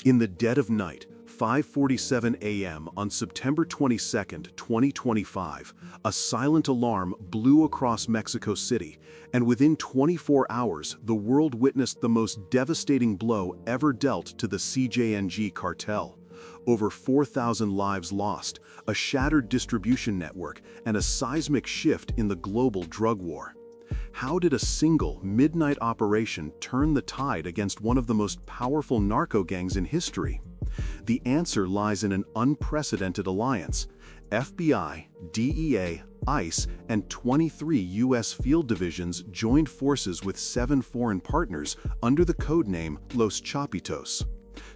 In the dead of night, 5:47 a.m. on September 22, 2025, a silent alarm blew across Mexico City, and within 24 hours, the world witnessed the most devastating blow ever dealt to the CJNG cartel. Over 4,000 lives lost, a shattered distribution network, and a seismic shift in the global drug war. How did a single midnight operation turn the tide against one of the most powerful narco gangs in history? The answer lies in an unprecedented alliance. FBI, DEA, ICE, and 23 U.S. field divisions joined forces with 7 foreign partners under the codename Los Chapitos.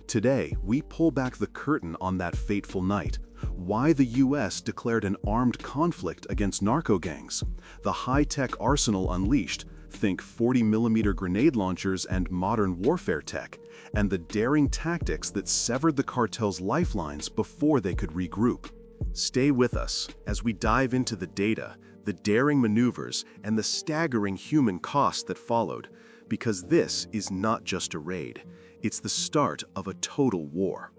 Today, we pull back the curtain on that fateful night. Why the U.S. declared an armed conflict against narco gangs, the high-tech arsenal unleashed, think 40mm grenade launchers and modern warfare tech, and the daring tactics that severed the cartel's lifelines before they could regroup. Stay with us as we dive into the data, the daring maneuvers, and the staggering human cost that followed, because this is not just a raid, it's the start of a total war.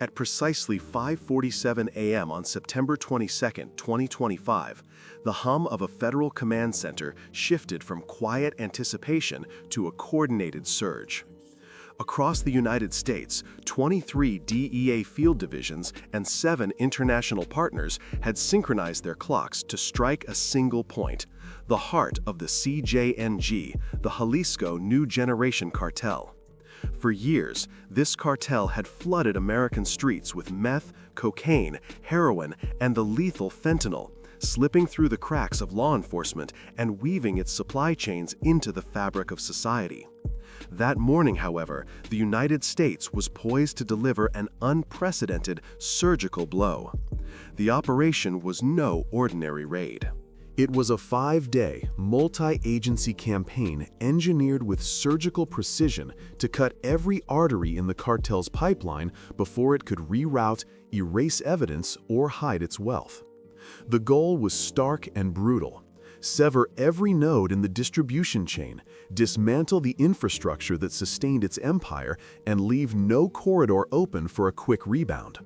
At precisely 5:47 a.m. on September 22, 2025, the hum of a federal command center shifted from quiet anticipation to a coordinated surge. Across the United States, 23 DEA field divisions and 7 international partners had synchronized their clocks to strike a single point, the heart of the CJNG, the Jalisco New Generation Cartel. For years, this cartel had flooded American streets with meth, cocaine, heroin, and the lethal fentanyl, slipping through the cracks of law enforcement and weaving its supply chains into the fabric of society. That morning, however, the United States was poised to deliver an unprecedented surgical blow. The operation was no ordinary raid. It was a 5-day, multi-agency campaign engineered with surgical precision to cut every artery in the cartel's pipeline before it could reroute, erase evidence, or hide its wealth. The goal was stark and brutal. Sever every node in the distribution chain, dismantle the infrastructure that sustained its empire, and leave no corridor open for a quick rebound.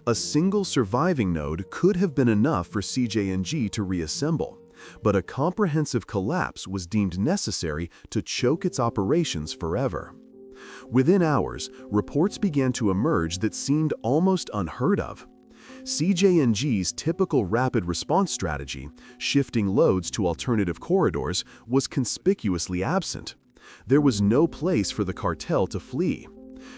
A single surviving node could have been enough for CJNG to reassemble, but a comprehensive collapse was deemed necessary to choke its operations forever. Within hours, reports began to emerge that seemed almost unheard of. CJNG's typical rapid response strategy, shifting loads to alternative corridors, was conspicuously absent. There was no place for the cartel to flee.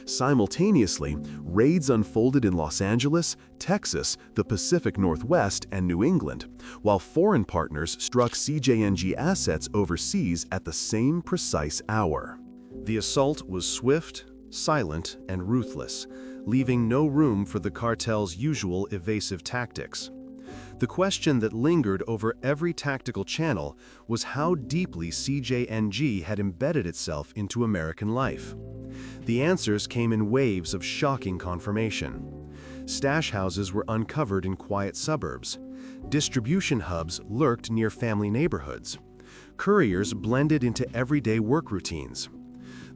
Simultaneously, raids unfolded in Los Angeles, Texas, the Pacific Northwest, and New England, while foreign partners struck CJNG assets overseas at the same precise hour. The assault was swift, silent, and ruthless, leaving no room for the cartel's usual evasive tactics. The question that lingered over every tactical channel was how deeply CJNG had embedded itself into American life. The answers came in waves of shocking confirmation. Stash houses were uncovered in quiet suburbs. Distribution hubs lurked near family neighborhoods. Couriers blended into everyday work routines.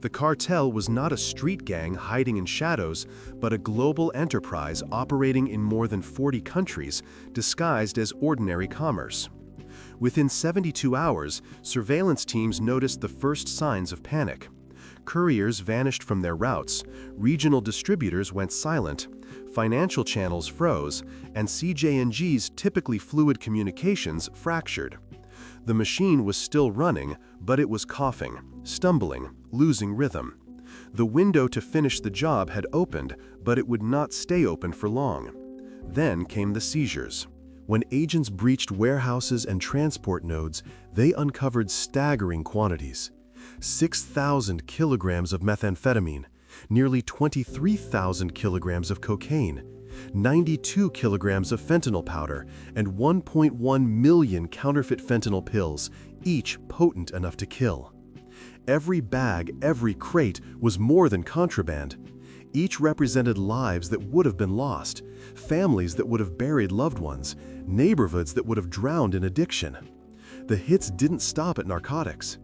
The cartel was not a street gang hiding in shadows, but a global enterprise operating in more than 40 countries, disguised as ordinary commerce. Within 72 hours, surveillance teams noticed the first signs of panic. Couriers vanished from their routes, regional distributors went silent, financial channels froze, and CJNG's typically fluid communications fractured. The machine was still running, but it was coughing, stumbling, losing rhythm. The window to finish the job had opened, but it would not stay open for long. Then came the seizures. When agents breached warehouses and transport nodes, they uncovered staggering quantities. 6,000 kilograms of methamphetamine, nearly 23,000 kilograms of cocaine, 92 kilograms of fentanyl powder, and 1.1 million counterfeit fentanyl pills, each potent enough to kill. Every bag, every crate was more than contraband. Each represented lives that would have been lost, families that would have buried loved ones, neighborhoods that would have drowned in addiction. The hits didn't stop at narcotics.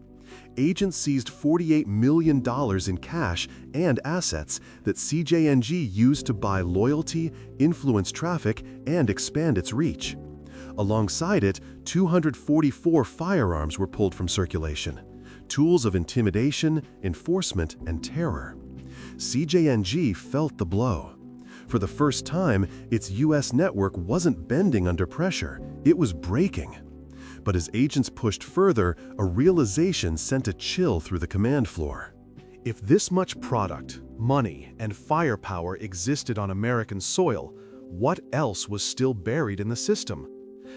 Agents seized $48 million in cash and assets that CJNG used to buy loyalty, influence traffic, and expand its reach. Alongside it, 244 firearms were pulled from circulation, tools of intimidation, enforcement, and terror. CJNG felt the blow. For the first time, its U.S. network wasn't bending under pressure, it was breaking. But as agents pushed further, a realization sent a chill through the command floor. If this much product, money, and firepower existed on American soil, what else was still buried in the system?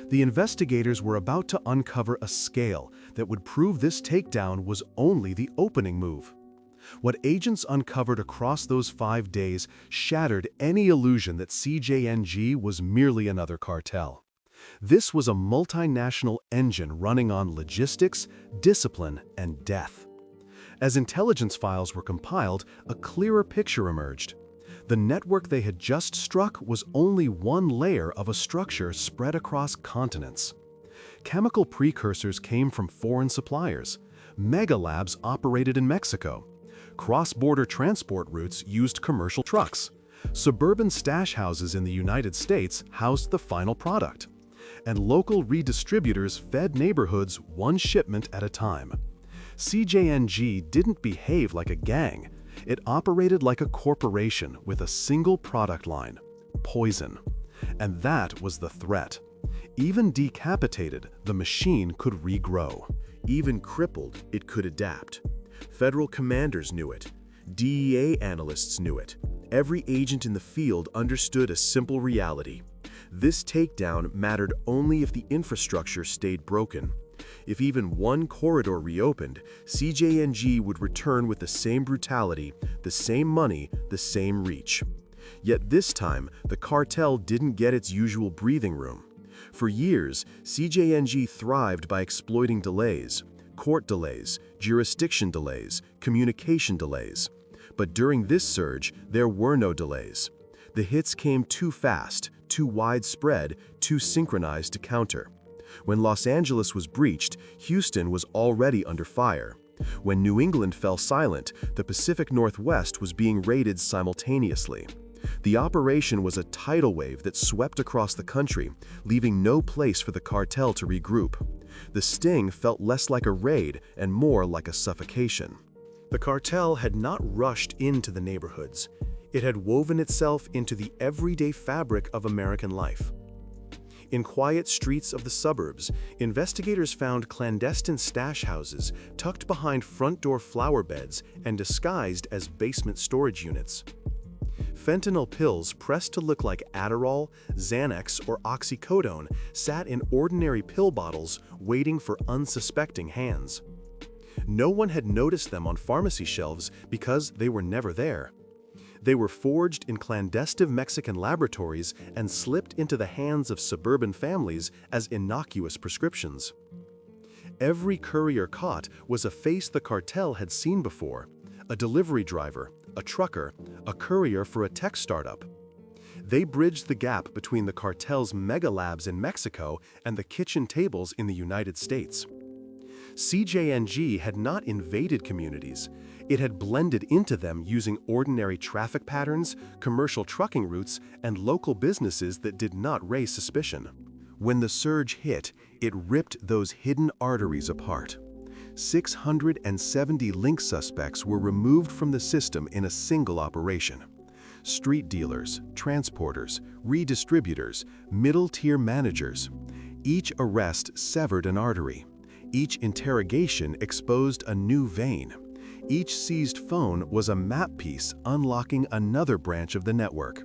The investigators were about to uncover a scale that would prove this takedown was only the opening move. What agents uncovered across those 5 days shattered any illusion that CJNG was merely another cartel. This was a multinational engine running on logistics, discipline, and death. As intelligence files were compiled, a clearer picture emerged. The network they had just struck was only one layer of a structure spread across continents. Chemical precursors came from foreign suppliers. Mega labs operated in Mexico. Cross-border transport routes used commercial trucks. Suburban stash houses in the United States housed the final product. And local redistributors fed neighborhoods one shipment at a time. CJNG didn't behave like a gang. It operated like a corporation with a single product line: poison. And that was the threat. Even decapitated, the machine could regrow. Even crippled, it could adapt. Federal commanders knew it. DEA analysts knew it. Every agent in the field understood a simple reality. This takedown mattered only if the infrastructure stayed broken. If even one corridor reopened, CJNG would return with the same brutality, the same money, the same reach. Yet this time, the cartel didn't get its usual breathing room. For years, CJNG thrived by exploiting delays: court delays, jurisdiction delays, communication delays. But during this surge, there were no delays. The hits came too fast, too widespread, too synchronized to counter. When Los Angeles was breached, Houston was already under fire. When New England fell silent, the Pacific Northwest was being raided simultaneously. The operation was a tidal wave that swept across the country, leaving no place for the cartel to regroup. The sting felt less like a raid and more like a suffocation. The cartel had not rushed into the neighborhoods. It had woven itself into the everyday fabric of American life. In quiet streets of the suburbs, investigators found clandestine stash houses tucked behind front-door flower beds and disguised as basement storage units. Fentanyl pills pressed to look like Adderall, Xanax, or oxycodone sat in ordinary pill bottles waiting for unsuspecting hands. No one had noticed them on pharmacy shelves because they were never there. They were forged in clandestine Mexican laboratories and slipped into the hands of suburban families as innocuous prescriptions. Every courier caught was a face the cartel had seen before: a delivery driver, a trucker, a courier for a tech startup. They bridged the gap between the cartel's mega labs in Mexico and the kitchen tables in the United States. CJNG had not invaded communities. It had blended into them using ordinary traffic patterns, commercial trucking routes, and local businesses that did not raise suspicion. When the surge hit, it ripped those hidden arteries apart. 670 link suspects were removed from the system in a single operation. Street dealers, transporters, redistributors, middle-tier managers. Each arrest severed an artery. Each interrogation exposed a new vein. Each seized phone was a map piece unlocking another branch of the network.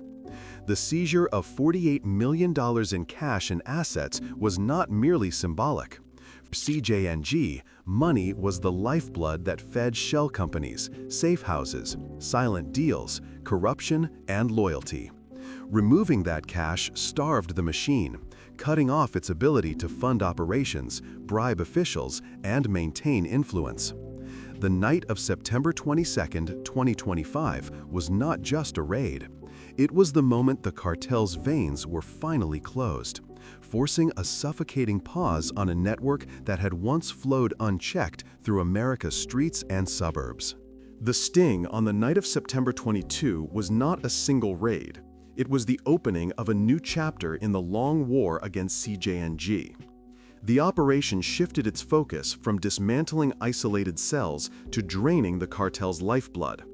The seizure of $48 million in cash and assets was not merely symbolic. For CJNG, money was the lifeblood that fed shell companies, safe houses, silent deals, corruption, and loyalty. Removing that cash starved the machine, cutting off its ability to fund operations, bribe officials, and maintain influence. The night of September 22, 2025 was not just a raid. It was the moment the cartel's veins were finally closed. forcing a suffocating pause on a network that had once flowed unchecked through America's streets and suburbs. The sting on the night of September 22 was not a single raid. It was the opening of a new chapter in the long war against CJNG. The operation shifted its focus from dismantling isolated cells to draining the cartel's lifeblood.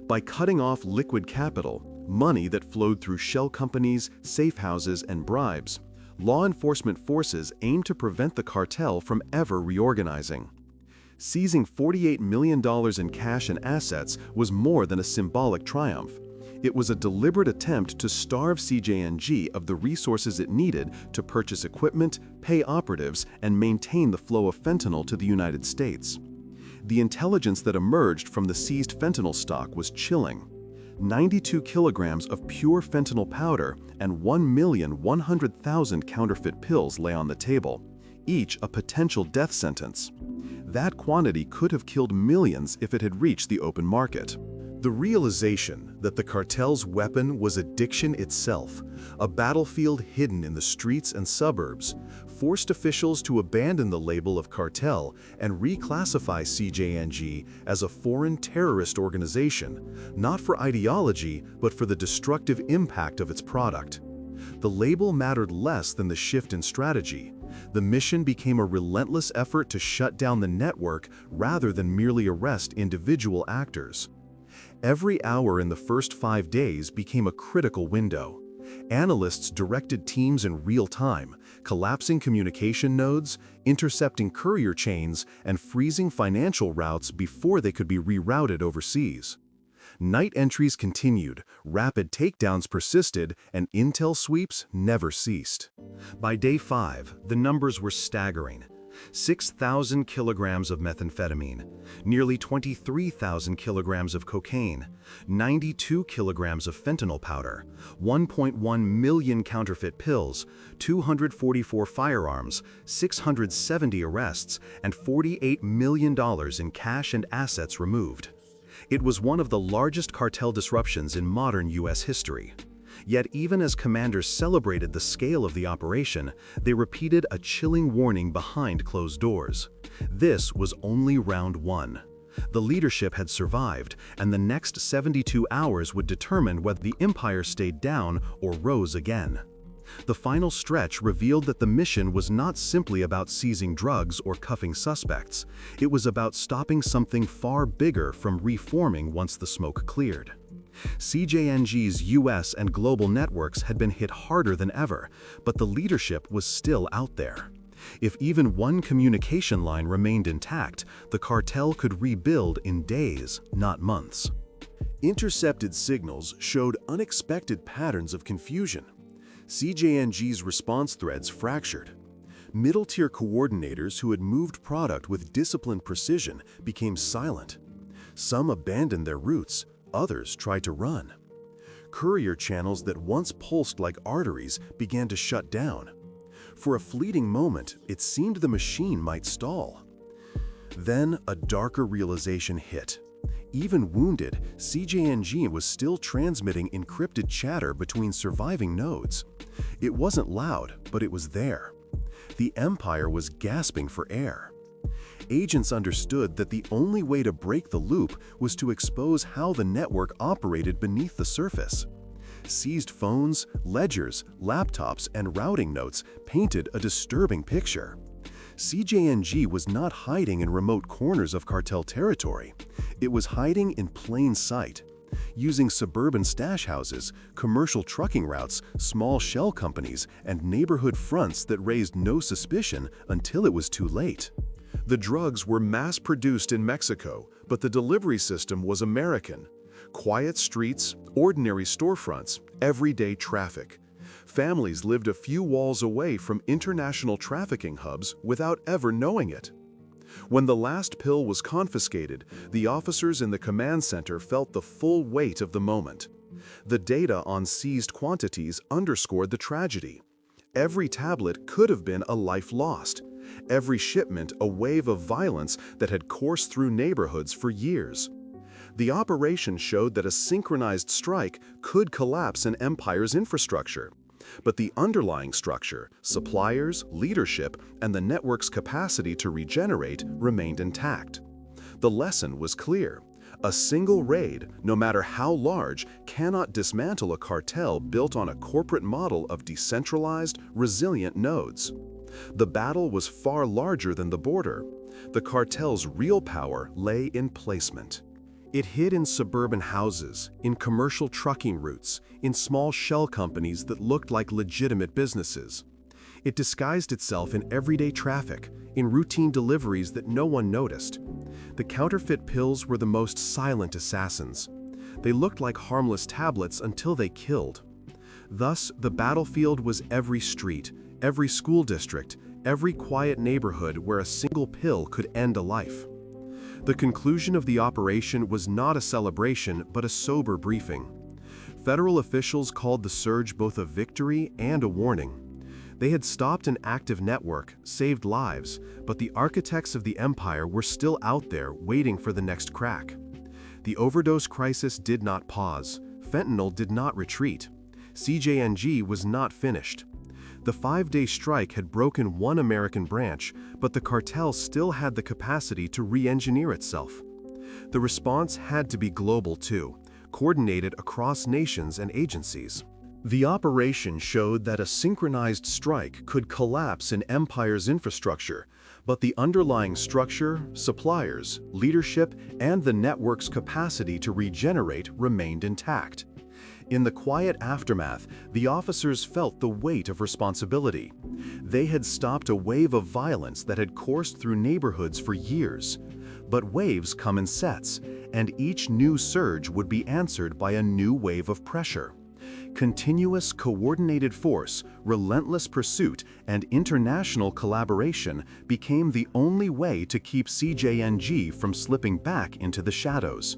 By cutting off liquid capital, money that flowed through shell companies, safe houses, and bribes, law enforcement forces aimed to prevent the cartel from ever reorganizing. Seizing $48 million in cash and assets was more than a symbolic triumph. It was a deliberate attempt to starve CJNG of the resources it needed to purchase equipment, pay operatives, and maintain the flow of fentanyl to the United States. The intelligence that emerged from the seized fentanyl stock was chilling. 92 kilograms of pure fentanyl powder and 1,100,000 counterfeit pills lay on the table, each a potential death sentence. That quantity could have killed millions if it had reached the open market. The realization that the cartel's weapon was addiction itself, a battlefield hidden in the streets and suburbs, forced officials to abandon the label of cartel and reclassify CJNG as a foreign terrorist organization, not for ideology, but for the destructive impact of its product. The label mattered less than the shift in strategy. The mission became a relentless effort to shut down the network rather than merely arrest individual actors. Every hour in the first 5 days became a critical window. Analysts directed teams in real time, collapsing communication nodes, intercepting courier chains, and freezing financial routes before they could be rerouted overseas. Night entries continued, rapid takedowns persisted, and intel sweeps never ceased. By day 5, the numbers were staggering. 6,000 kilograms of methamphetamine, nearly 23,000 kilograms of cocaine, 92 kilograms of fentanyl powder, 1.1 million counterfeit pills, 244 firearms, 670 arrests, and $48 million in cash and assets removed. It was one of the largest cartel disruptions in modern U.S. history. Yet even as commanders celebrated the scale of the operation, they repeated a chilling warning behind closed doors. This was only round 1. The leadership had survived, and the next 72 hours would determine whether the empire stayed down or rose again. The final stretch revealed that the mission was not simply about seizing drugs or cuffing suspects. It was about stopping something far bigger from reforming once the smoke cleared. CJNG's US and global networks had been hit harder than ever, but the leadership was still out there. If even one communication line remained intact, the cartel could rebuild in days, not months. Intercepted signals showed unexpected patterns of confusion. CJNG's response threads fractured. Middle-tier coordinators who had moved product with disciplined precision became silent. Some abandoned their routes. Others tried to run. Courier channels that once pulsed like arteries began to shut down. For a fleeting moment, it seemed the machine might stall. Then a darker realization hit. Even wounded, CJNG was still transmitting encrypted chatter between surviving nodes. It wasn't loud, but it was there. The Empire was gasping for air. Agents understood that the only way to break the loop was to expose how the network operated beneath the surface. Seized phones, ledgers, laptops, and routing notes painted a disturbing picture. CJNG was not hiding in remote corners of cartel territory. It was hiding in plain sight. Using suburban stash houses, commercial trucking routes, small shell companies, and neighborhood fronts that raised no suspicion until it was too late. The drugs were mass-produced in Mexico, but the delivery system was American. Quiet streets, ordinary storefronts, everyday traffic. Families lived a few walls away from international trafficking hubs without ever knowing it. When the last pill was confiscated, the officers in the command center felt the full weight of the moment. The data on seized quantities underscored the tragedy. Every tablet could have been a life lost. Every shipment a wave of violence that had coursed through neighborhoods for years. The operation showed that a synchronized strike could collapse an empire's infrastructure. But the underlying structure, suppliers, leadership, and the network's capacity to regenerate remained intact. The lesson was clear. A single raid, no matter how large, cannot dismantle a cartel built on a corporate model of decentralized, resilient nodes. The battle was far larger than the border. The cartel's real power lay in placement. It hid in suburban houses, in commercial trucking routes, in small shell companies that looked like legitimate businesses. It disguised itself in everyday traffic, in routine deliveries that no one noticed. The counterfeit pills were the most silent assassins. They looked like harmless tablets until they killed. Thus, the battlefield was every street, every school district, every quiet neighborhood where a single pill could end a life. The conclusion of the operation was not a celebration, but a sober briefing. Federal officials called the surge both a victory and a warning. They had stopped an active network, saved lives, but the architects of the empire were still out there waiting for the next crack. The overdose crisis did not pause. Fentanyl did not retreat. CJNG was not finished. The 5-day strike had broken one American branch, but the cartel still had the capacity to re-engineer itself. The response had to be global too, coordinated across nations and agencies. The operation showed that a synchronized strike could collapse an empire's infrastructure, but the underlying structure, suppliers, leadership, and the network's capacity to regenerate remained intact. In the quiet aftermath, the officers felt the weight of responsibility. They had stopped a wave of violence that had coursed through neighborhoods for years. But waves come in sets, and each new surge would be answered by a new wave of pressure. Continuous, coordinated force, relentless pursuit, and international collaboration became the only way to keep CJNG from slipping back into the shadows.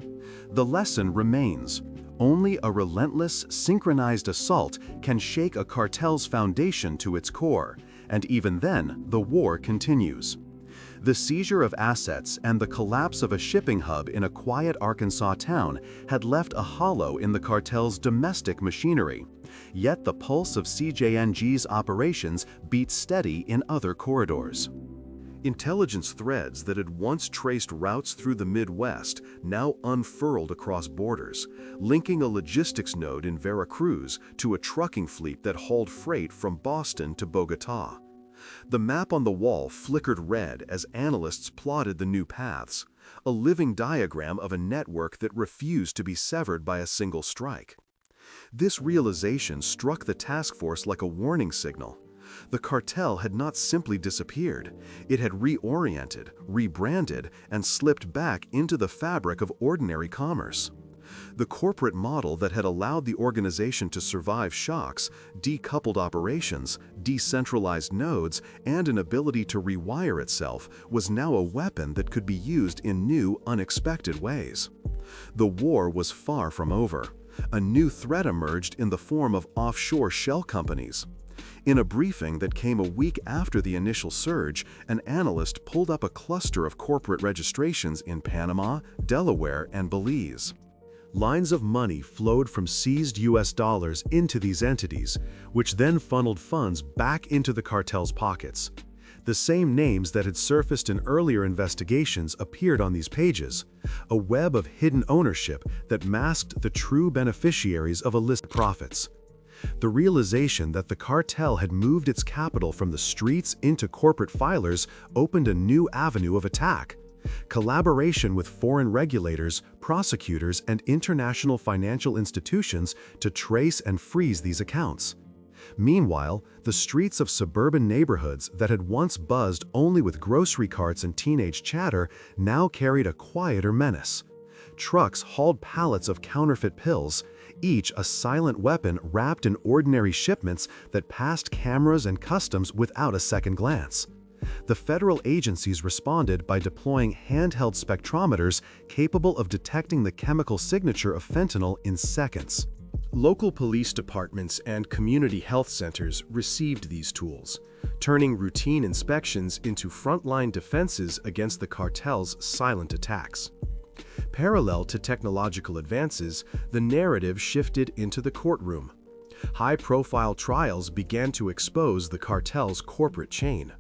The lesson remains. Only a relentless, synchronized assault can shake a cartel's foundation to its core, and even then, the war continues. The seizure of assets and the collapse of a shipping hub in a quiet Arkansas town had left a hollow in the cartel's domestic machinery. Yet the pulse of CJNG's operations beat steady in other corridors. Intelligence threads that had once traced routes through the Midwest now unfurled across borders, linking a logistics node in Veracruz to a trucking fleet that hauled freight from Boston to Bogotá. The map on the wall flickered red as analysts plotted the new paths, a living diagram of a network that refused to be severed by a single strike. This realization struck the task force like a warning signal. The cartel had not simply disappeared. It had reoriented, rebranded, and slipped back into the fabric of ordinary commerce. The corporate model that had allowed the organization to survive shocks, decoupled operations, decentralized nodes, and an ability to rewire itself was now a weapon that could be used in new, unexpected ways. The war was far from over. A new threat emerged in the form of offshore shell companies. In a briefing that came a week after the initial surge, an analyst pulled up a cluster of corporate registrations in Panama, Delaware, and Belize. Lines of money flowed from seized US dollars into these entities, which then funneled funds back into the cartel's pockets. The same names that had surfaced in earlier investigations appeared on these pages, a web of hidden ownership that masked the true beneficiaries of illicit profits. The realization that the cartel had moved its capital from the streets into corporate filers opened a new avenue of attack. Collaboration with foreign regulators, prosecutors, and international financial institutions to trace and freeze these accounts. Meanwhile, the streets of suburban neighborhoods that had once buzzed only with grocery carts and teenage chatter now carried a quieter menace. Trucks hauled pallets of counterfeit pills, each a silent weapon wrapped in ordinary shipments that passed cameras and customs without a second glance. The federal agencies responded by deploying handheld spectrometers capable of detecting the chemical signature of fentanyl in seconds. Local police departments and community health centers received these tools, turning routine inspections into frontline defenses against the cartel's silent attacks. Parallel to technological advances, the narrative shifted into the courtroom. High-profile trials began to expose the cartel's corporate chain.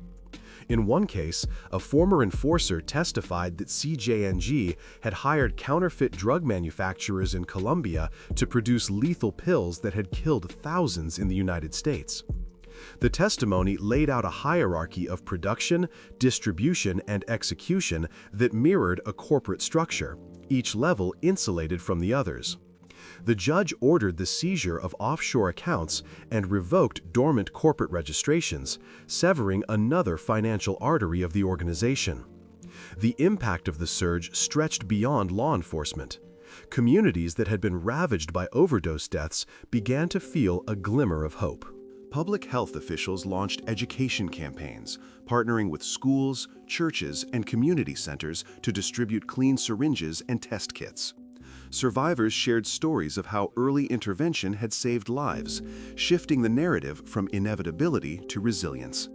In one case, a former enforcer testified that CJNG had hired counterfeit drug manufacturers in Colombia to produce lethal pills that had killed thousands in the United States. The testimony laid out a hierarchy of production, distribution, and execution that mirrored a corporate structure, each level insulated from the others. The judge ordered the seizure of offshore accounts and revoked dormant corporate registrations, severing another financial artery of the organization. The impact of the surge stretched beyond law enforcement. Communities that had been ravaged by overdose deaths began to feel a glimmer of hope. Public health officials launched education campaigns, partnering with schools, churches, and community centers to distribute clean syringes and test kits. Survivors shared stories of how early intervention had saved lives, shifting the narrative from inevitability to resilience.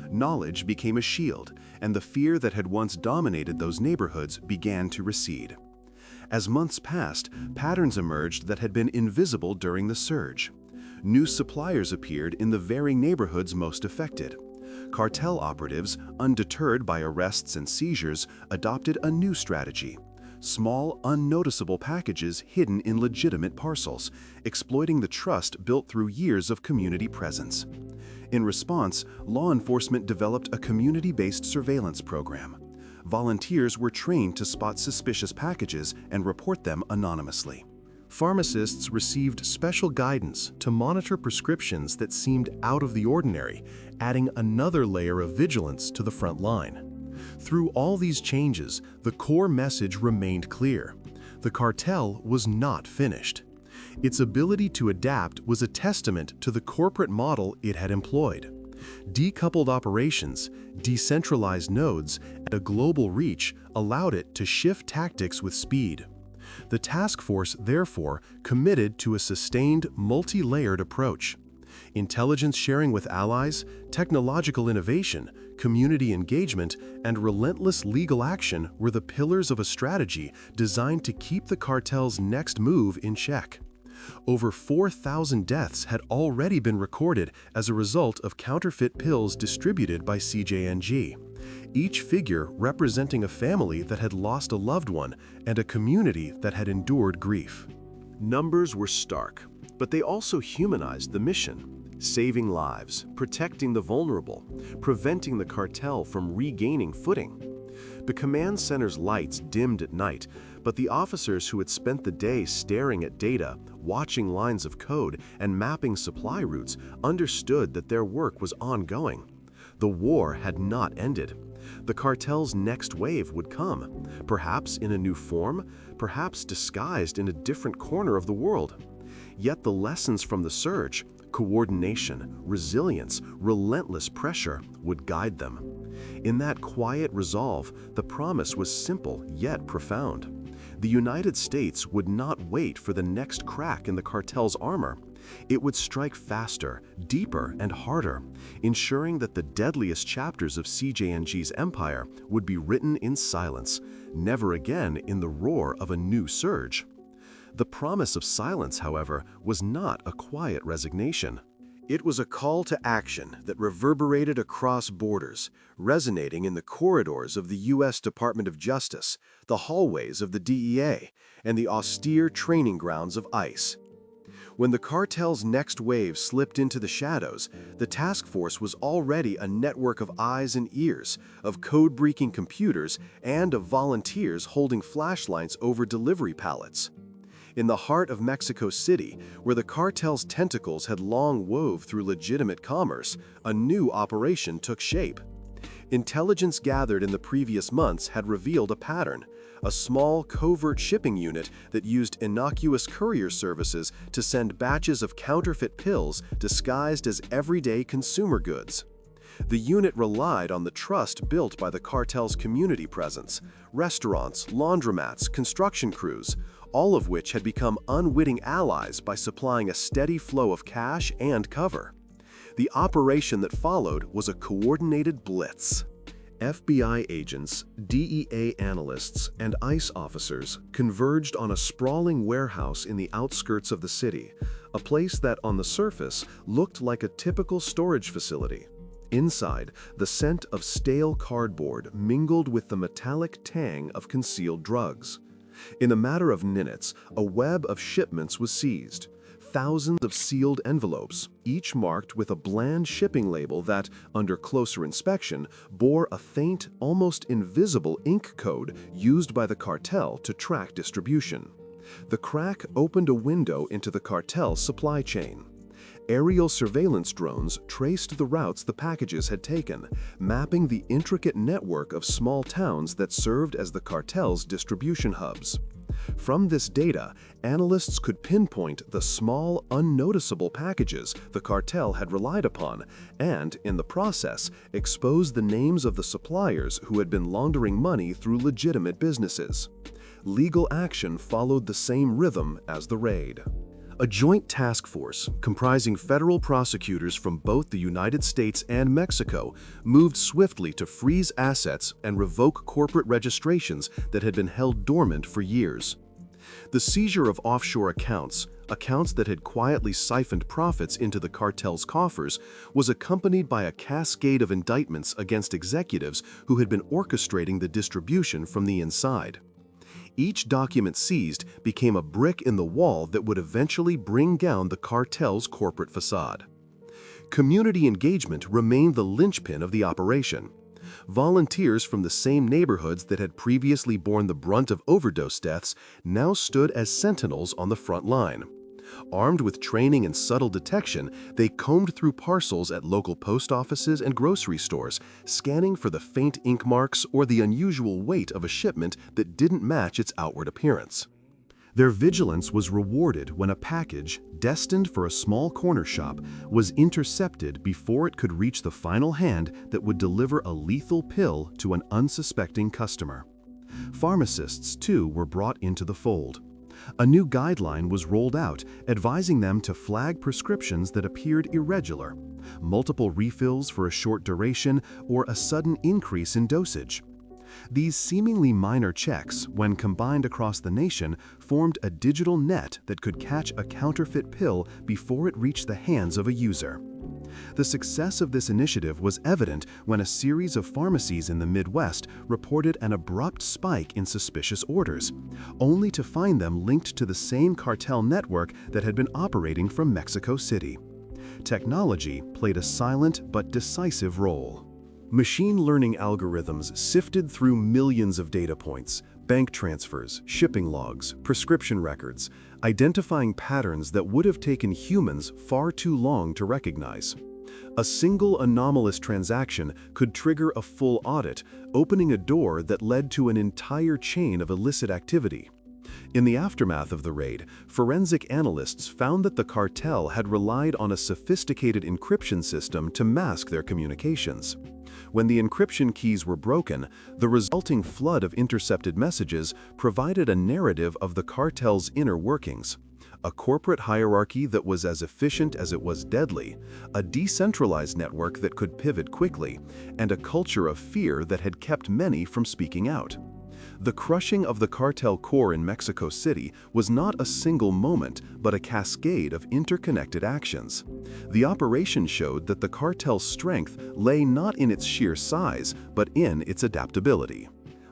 Knowledge became a shield, and the fear that had once dominated those neighborhoods began to recede. As months passed, patterns emerged that had been invisible during the surge. New suppliers appeared in the very neighborhoods most affected. Cartel operatives, undeterred by arrests and seizures, adopted a new strategy. Small, unnoticeable packages hidden in legitimate parcels, exploiting the trust built through years of community presence. In response, law enforcement developed a community-based surveillance program. Volunteers were trained to spot suspicious packages and report them anonymously. Pharmacists received special guidance to monitor prescriptions that seemed out of the ordinary, adding another layer of vigilance to the front line. Through all these changes, the core message remained clear. The cartel was not finished. Its ability to adapt was a testament to the corporate model it had employed. Decoupled operations, decentralized nodes, and a global reach allowed it to shift tactics with speed. The task force, therefore, committed to a sustained, multi-layered approach. Intelligence sharing with allies, technological innovation, community engagement, and relentless legal action were the pillars of a strategy designed to keep the cartel's next move in check. Over 4,000 deaths had already been recorded as a result of counterfeit pills distributed by CJNG, each figure representing a family that had lost a loved one and a community that had endured grief. Numbers were stark, but they also humanized the mission. Saving lives, protecting the vulnerable, preventing the cartel from regaining footing. The command center's lights dimmed at night, but the officers who had spent the day staring at data, watching lines of code, and mapping supply routes understood that their work was ongoing. The war had not ended. The cartel's next wave would come, perhaps in a new form, perhaps disguised in a different corner of the world. Yet the lessons from the surge, coordination, resilience, relentless pressure, would guide them. In that quiet resolve, the promise was simple yet profound. The United States would not wait for the next crack in the cartel's armor. It would strike faster, deeper, and harder, ensuring that the deadliest chapters of CJNG's empire would be written in silence, never again in the roar of a new surge. The promise of silence, however, was not a quiet resignation. It was a call to action that reverberated across borders, resonating in the corridors of the U.S. Department of Justice, the hallways of the DEA, and the austere training grounds of ICE. When the cartel's next wave slipped into the shadows, the task force was already a network of eyes and ears, of code-breaking computers, and of volunteers holding flashlights over delivery pallets. In the heart of Mexico City, where the cartel's tentacles had long wove through legitimate commerce, a new operation took shape. Intelligence gathered in the previous months had revealed a pattern: a small, covert shipping unit that used innocuous courier services to send batches of counterfeit pills disguised as everyday consumer goods. The unit relied on the trust built by the cartel's community presence: restaurants, laundromats, construction crews, all of which had become unwitting allies by supplying a steady flow of cash and cover. The operation that followed was a coordinated blitz. FBI agents, DEA analysts, and ICE officers converged on a sprawling warehouse in the outskirts of the city, a place that on the surface looked like a typical storage facility. Inside, the scent of stale cardboard mingled with the metallic tang of concealed drugs. In a matter of minutes, a web of shipments was seized. Thousands of sealed envelopes, each marked with a bland shipping label that, under closer inspection, bore a faint, almost invisible ink code used by the cartel to track distribution. The crack opened a window into the cartel's supply chain. Aerial surveillance drones traced the routes the packages had taken, mapping the intricate network of small towns that served as the cartel's distribution hubs. From this data, analysts could pinpoint the small, unnoticeable packages the cartel had relied upon and, in the process, expose the names of the suppliers who had been laundering money through legitimate businesses. Legal action followed the same rhythm as the raid. A joint task force, comprising federal prosecutors from both the United States and Mexico, moved swiftly to freeze assets and revoke corporate registrations that had been held dormant for years. The seizure of offshore accounts that had quietly siphoned profits into the cartel's coffers, was accompanied by a cascade of indictments against executives who had been orchestrating the distribution from the inside. Each document seized became a brick in the wall that would eventually bring down the cartel's corporate facade. Community engagement remained the linchpin of the operation. Volunteers from the same neighborhoods that had previously borne the brunt of overdose deaths now stood as sentinels on the front line. Armed with training and subtle detection, they combed through parcels at local post offices and grocery stores, scanning for the faint ink marks or the unusual weight of a shipment that didn't match its outward appearance. Their vigilance was rewarded when a package, destined for a small corner shop, was intercepted before it could reach the final hand that would deliver a lethal pill to an unsuspecting customer. Pharmacists, too, were brought into the fold. A new guideline was rolled out, advising them to flag prescriptions that appeared irregular, multiple refills for a short duration, or a sudden increase in dosage. These seemingly minor checks, when combined across the nation, formed a digital net that could catch a counterfeit pill before it reached the hands of a user. The success of this initiative was evident when a series of pharmacies in the Midwest reported an abrupt spike in suspicious orders, only to find them linked to the same cartel network that had been operating from Mexico City. Technology played a silent but decisive role. Machine learning algorithms sifted through millions of data points, bank transfers, shipping logs, prescription records, identifying patterns that would have taken humans far too long to recognize. A single anomalous transaction could trigger a full audit, opening a door that led to an entire chain of illicit activity. In the aftermath of the raid, forensic analysts found that the cartel had relied on a sophisticated encryption system to mask their communications. When the encryption keys were broken, the resulting flood of intercepted messages provided a narrative of the cartel's inner workings. A corporate hierarchy that was as efficient as it was deadly, a decentralized network that could pivot quickly, and a culture of fear that had kept many from speaking out. The crushing of the cartel core in Mexico City was not a single moment, but a cascade of interconnected actions. The operation showed that the cartel's strength lay not in its sheer size, but in its adaptability.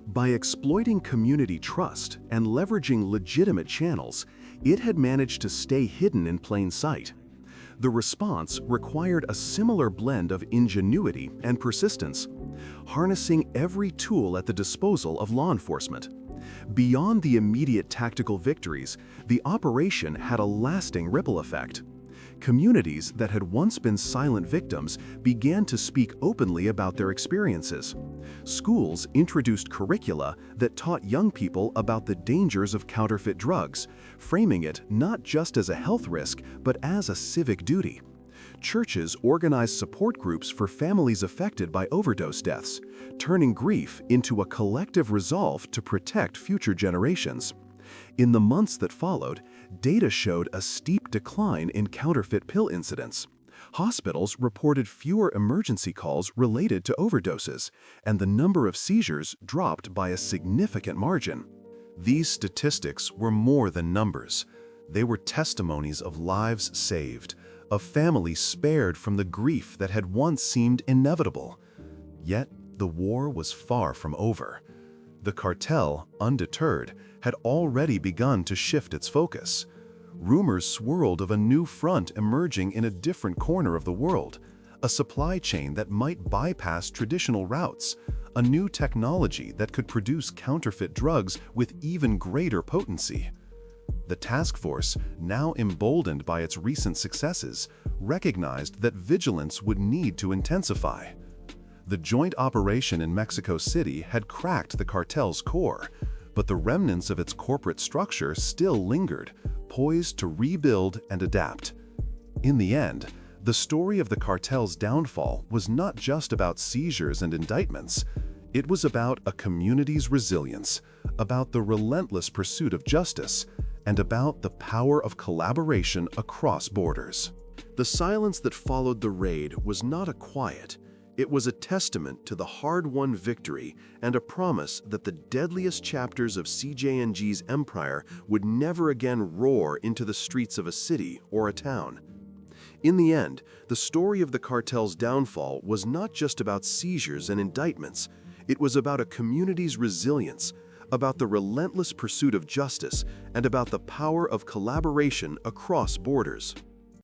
By exploiting community trust and leveraging legitimate channels, it had managed to stay hidden in plain sight. The response required a similar blend of ingenuity and persistence, harnessing every tool at the disposal of law enforcement. Beyond the immediate tactical victories, the operation had a lasting ripple effect. Communities that had once been silent victims began to speak openly about their experiences. Schools introduced curricula that taught young people about the dangers of counterfeit drugs, framing it not just as a health risk, but as a civic duty. Churches organized support groups for families affected by overdose deaths, turning grief into a collective resolve to protect future generations. In the months that followed, data showed a steep decline in counterfeit pill incidents. Hospitals reported fewer emergency calls related to overdoses, and the number of seizures dropped by a significant margin. These statistics were more than numbers. They were testimonies of lives saved, of families spared from the grief that had once seemed inevitable. Yet, the war was far from over. The cartel, undeterred, had already begun to shift its focus. Rumors swirled of a new front emerging in a different corner of the world, a supply chain that might bypass traditional routes, a new technology that could produce counterfeit drugs with even greater potency. The task force, now emboldened by its recent successes, recognized that vigilance would need to intensify. The joint operation in Mexico City had cracked the cartel's core, but the remnants of its corporate structure still lingered, poised to rebuild and adapt. In the end, the story of the cartel's downfall was not just about seizures and indictments. It was about a community's resilience, about the relentless pursuit of justice, and about the power of collaboration across borders. The silence that followed the raid was not a quiet. It was a testament to the hard-won victory and a promise that the deadliest chapters of CJNG's empire would never again roar into the streets of a city or a town. In the end, the story of the cartel's downfall was not just about seizures and indictments. It was about a community's resilience, about the relentless pursuit of justice, and about the power of collaboration across borders.